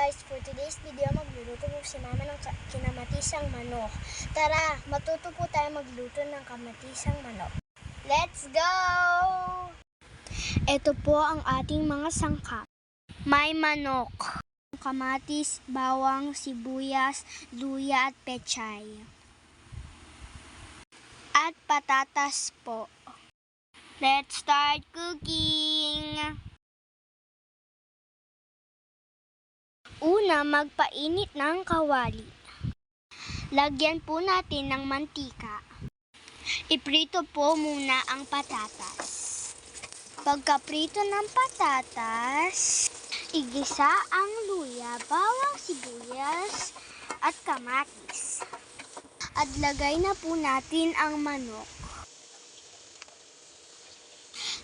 guys, for today's video, magluluto po si Mama ng kinamatisang manok. Tara, matuto po tayo magluto ng kamatisang manok. Let's go! Ito po ang ating mga sangkap. May manok, kamatis, bawang, sibuyas, luya at pechay. At patatas po. Let's start cooking! Una, magpainit ng kawali. Lagyan po natin ng mantika. Iprito po muna ang patatas. Pagkaprito ng patatas, igisa ang luya, bawang, sibuyas at kamatis. At lagay na po natin ang manok.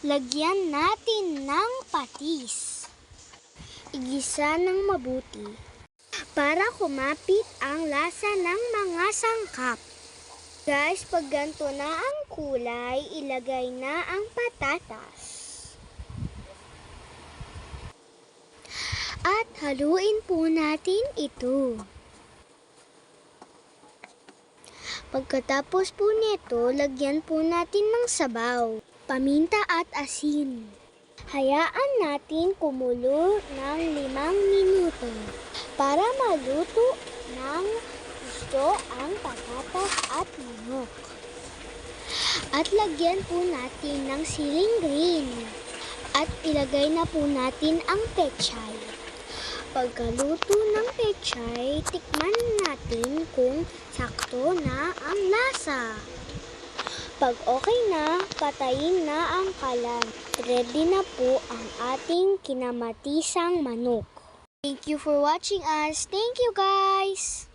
Lagyan natin ng patis. Igisa ng mabuti para kumapit ang lasa ng mga sangkap. Guys, pag ganito na ang kulay, ilagay na ang patatas. At haluin po natin ito. Pagkatapos po nito, lagyan po natin ng sabaw, paminta at asin. Hayaan natin kumulo ng 5 minuto para maluto ng gusto ang patatas at manok. At lagyan po natin ng siling green at ilagay na po natin ang pechay. Pagkaluto ng pechay, tikman natin kung sakto na ang lasa. Pag okay na, patayin na ang kalan. Ready na po ang ating kinamatisang manok. Thank you for watching us. Thank you guys!